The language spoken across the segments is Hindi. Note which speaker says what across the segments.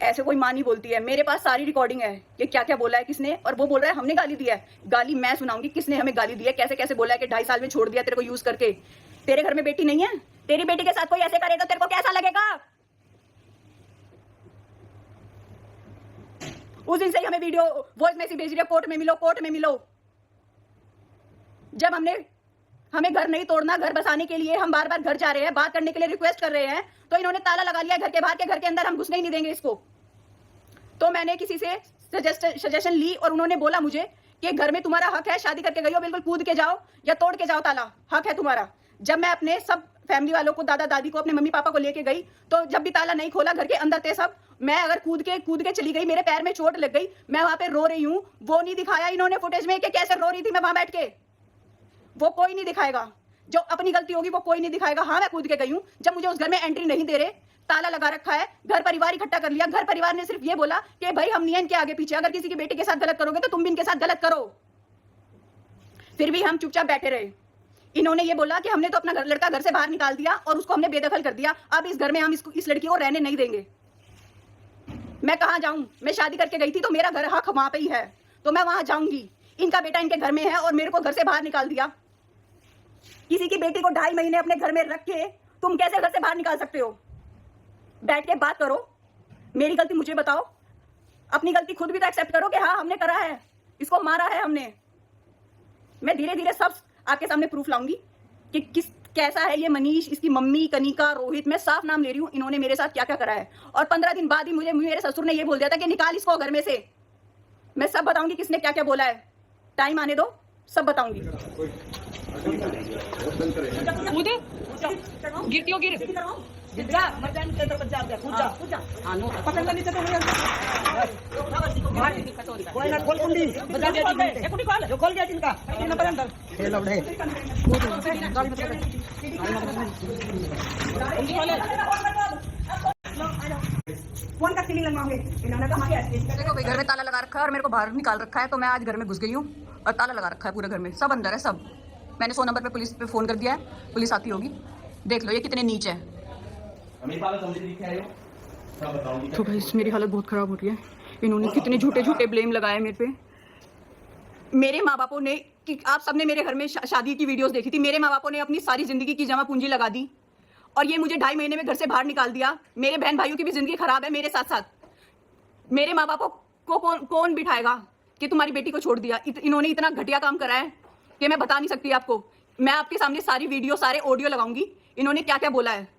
Speaker 1: ऐसे कोई माँ नहीं बोलती है। मेरे पास सारी रिकॉर्डिंग है कि क्या क्या बोला है किसने, और वो बोल रहा है हमने गाली दिया है। गाली मैं सुनाऊंगी किसने हमें गाली दी है, कैसे कैसे बोला है कि 2.5 साल में छोड़ दिया तेरे को यूज करके। तेरे घर में बेटी नहीं है? तेरी बेटी के साथ कोई ऐसे करे तो तेरे को कैसा लगेगा? उस दिन से ही हमें वीडियो वॉइस मैसेज भेज रही है, कोर्ट में मिलो, कोर्ट में मिलो। जब हमें घर नहीं तोड़ना, घर बसाने के लिए हम बार बार घर जा रहे हैं, बात करने के लिए रिक्वेस्ट कर रहे हैं, तो इन्होंने ताला लगा लिया घर के बाहर के, घर के अंदर हम घुसने ही नहीं देंगे इसको। तो मैंने किसी से सजेशन ली और उन्होंने बोला मुझे कि घर में तुम्हारा हक है, शादी करके गई हो, बिल्कुल कूद के जाओ या तोड़ के जाओ ताला, हक है तुम्हारा। जब मैं अपने सब फैमिली वालों को, दादा दादी को, अपने मम्मी पापा को लेके गई, तो जब भी ताला नहीं खोला, घर के अंदर थे सब, मैं अगर कूद के चली गई, मेरे पैर में चोट लग गई, मैं वहां पे रो रही हूं, वो नहीं दिखाया इन्होंने फुटेज में कि कैसे रो रही थी मैं वहां बैठ के। वो कोई नहीं दिखाएगा, जो अपनी गलती होगी वो कोई नहीं दिखाएगा। हाँ, मैं कूद के गई हूं। जब मुझे उस घर में एंट्री नहीं दे रहे, ताला लगा रखा है, घर परिवार इकट्ठा कर लिया, घर परिवार ने सिर्फ ये बोला कि भाई हम नहीं हैं इनके आगे पीछे, अगर किसी की बेटी के साथ गलत करोगे तो तुम भी इनके साथ गलत करो। फिर भी हम चुपचाप बैठे रहे। इन्होंने ये बोला कि हमने तो अपना लड़का घर से बाहर निकाल दिया और उसको हमने बेदखल कर दिया, अब इस घर में हम इस लड़की को रहने नहीं देंगे। मैं कहां जाऊं? मैं शादी करके गई थी तो मेरा घर हक वहां पे ही है, तो मैं वहां जाऊंगी। इनका बेटा इनके घर में है और मेरे को घर से बाहर निकाल दिया। किसी की बेटी को 2.5 महीने अपने घर में रख के तुम कैसे घर से बाहर निकाल सकते हो? बैठ के बात करो, मेरी गलती मुझे बताओ, अपनी गलती खुद भी तो एक्सेप्ट करो कि हाँ हमने करा है, इसको मारा है हमने। मैं धीरे धीरे सब आपके सामने प्रूफ लाऊंगी कि कैसा है ये मनीष, इसकी मम्मी कनिका, रोहित, मैं साफ नाम ले रही हूँ, इन्होंने मेरे साथ क्या क्या करा है। और 15 दिन बाद ही मुझे मेरे ससुर ने ये बोल दिया था कि निकाल इसको घर में से। मैं सब बताऊंगी किसने क्या क्या बोला है, टाइम आने दो, सब बताऊंगी।
Speaker 2: गिरती हो गिर जा मर जाए नीचे तो जा कूद जा कूद जा हां नो पकड़ नीचे तो कोई ना खोल कुंडी बजा दिया ये कुंडी खोल जो खोल गया जिनका नंबर अंदर ये लौड़े
Speaker 1: फोन का सीलिंग लगवाओगे, इन्होंने कहा कि देखो भाई घर में ताला लगा रखा है और मेरे को बाहर निकाल रखा है, तो मैं आज घर में घुस गई हूँ और ताला लगा रखा है पूरे घर में, सब अंदर है सब। मैंने 100 नंबर पे पुलिस पे फोन कर दिया है, पुलिस आती होगी, देख लो ये कितने नीच है। तो भाई मेरी हालत बहुत खराब हो रही है। इन्होंने कितने झूठे झूठे ब्लेम लगाए मेरे पे। मेरे माँ बापों ने, कि आप सबने मेरे घर में शादी की वीडियोस देखी थी, मेरे माँ बापों ने अपनी सारी जिंदगी की जमा पूंजी लगा दी और ये मुझे 2.5 महीने में घर से बाहर निकाल दिया। मेरे बहन भाइयों की भी जिंदगी खराब है मेरे साथ साथ। मेरे माँ बापों को कौन बिठाएगा कि तुम्हारी बेटी को छोड़ दिया? इन्होंने इतना घटिया काम करा है कि मैं बता नहीं सकती आपको। मैं आपके सामने सारी वीडियो, सारे ऑडियो लगाऊंगी, इन्होंने क्या क्या बोला है।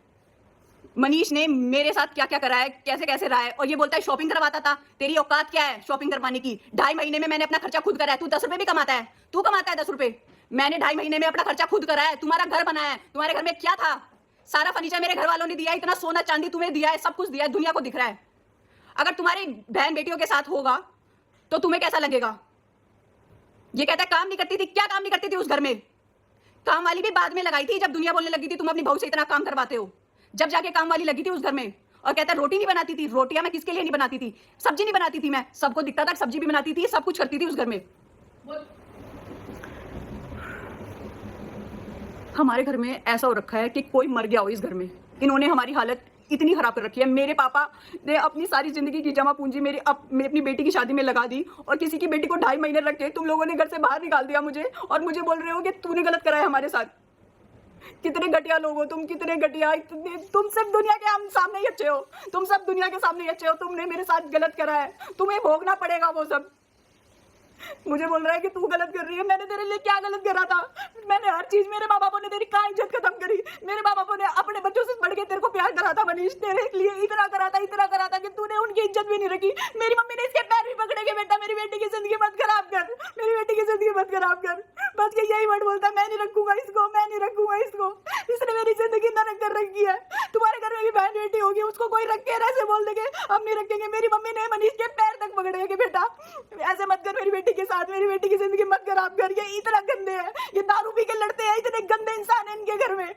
Speaker 1: मनीष ने मेरे साथ क्या क्या करा है, कैसे कैसे रहा है, और ये बोलता है शॉपिंग करवाता था। तेरी औकात क्या है शॉपिंग करवाने की? 2.5 महीने में मैंने अपना खर्चा खुद करा है। तू 10 रुपए भी कमाता है? तू कमाता है 10 रुपए? मैंने 2.5 महीने में अपना खर्चा खुद करा है। तुम्हारा घर बनाया है, तुम्हारे घर में क्या था? सारा फर्नीचर मेरे घर वालों ने दिया है, इतना सोना चांदी तुम्हें दिया है, सब कुछ दिया है, दुनिया को दिख रहा है। अगर तुम्हारी बहन बेटियों के साथ होगा तो तुम्हें कैसा लगेगा? ये कहता है काम नहीं करती थी। क्या काम नहीं करती थी उस घर में? काम वाली भी बाद में लगाई थी, जब दुनिया बोलने लगी थी तुम अपनी बहू से इतना काम करवाते हो, जब जाके काम वाली लगी थी उस घर में। और कहता है रोटी नहीं बनाती थी। रोटियां मैं किसके लिए नहीं बनाती थी? सब्जी नहीं बनाती थी मैं, सबको दिखता था सब्जी भी बनाती थी, सब कुछ करती थी उस घर में। हमारे घर में ऐसा हो रखा है कि कोई मर गया हो इस घर में। इन्होंने हमारी हालत इतनी खराब कर रखी है। मेरे पापा ने अपनी सारी जिंदगी की जमा पूंजी मेरी अपनी बेटी की शादी में लगा दी और किसी की बेटी को 2.5 महीने रख के तुम लोगों ने घर से बाहर निकाल दिया मुझे, और मुझे बोल रहे हो कि तूने गलत करा है हमारे साथ। कितने घटिया लोग हो तुम, कितने घटिया। तुम सिर्फ दुनिया के हम सामने ही अच्छे हो, तुम सब दुनिया के सामने ही अच्छे हो। तुमने मेरे साथ गलत करा है, तुम्हें भोगना पड़ेगा वो सब। मुझे बोल रहा है कि तू गलत कर रही है। मैंने तेरे लिए क्या गलत करा था? मैंने हर चीज, मेरे माँ बापों ने तेरी कहाँ इज्जत खत्म करी? मेरे माँ बापों ने अपने बच्चों से बढ़ के तेरे को प्यार करा था मनीष, तेरे लिए इतना करा था कि तूने उनकी इज्जत भी नहीं रखी। मेरी मम्मी ने इसके पैर भी पकड़े के बेटा मेरी बेटी की जिंदगी मत खराब कर, मेरी बेटी की जिंदगी मत खराब कर। बस ये यही वर्ड बोलता, मैं नहीं रखूंगा इसको, मैं नहीं रखूंगा इसको, इसने मेरी जिंदगी नरक कर रखी है। तुम्हारे घर में भी बहन बेटी होगी, उसको कोई रख के ऐसे बोल देंगे हम नहीं रखेंगे। मेरी मम्मी ने मनीष के पैर तक पकड़े के बेटा ऐसे मत कर मेरी बेटी के साथ, मेरी बेटी की जिंदगी मत खराब कर। ये इतना गंदे हैं, ये दारू पी के लड़ते हैं, इतने गंदे इंसान है इनके घर में।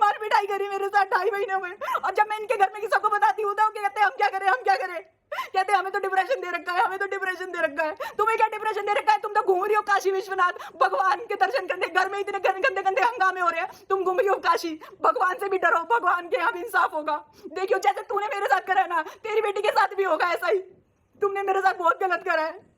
Speaker 1: मार पिटाई करी मेरे साथ 2.5 महीनों में, और जब मैं इनके घर में सबको बताती हूँ तो कहते हैं हम क्या करें, हम क्या करें। कहते हैं हमें तो डिप्रेशन दे रखा है, हमें तो डिप्रेशन दे रखा है। तुम्हें क्या डिप्रेशन दे रखा है? तुम तो घूम रही हो काशी विश्वनाथ, भगवान के दर्शन करने, घर में इतने गंदे गंदे हंगामे हो रहे हैं, तुम घूम रही हो काशी। भगवान से भी डरो, भगवान के यहाँ भी इंसाफ होगा। देखियो जैसे तूने मेरे साथ करा है ना, तेरी बेटी के साथ भी होगा ऐसा ही। तुमने मेरे साथ बहुत गलत करा है।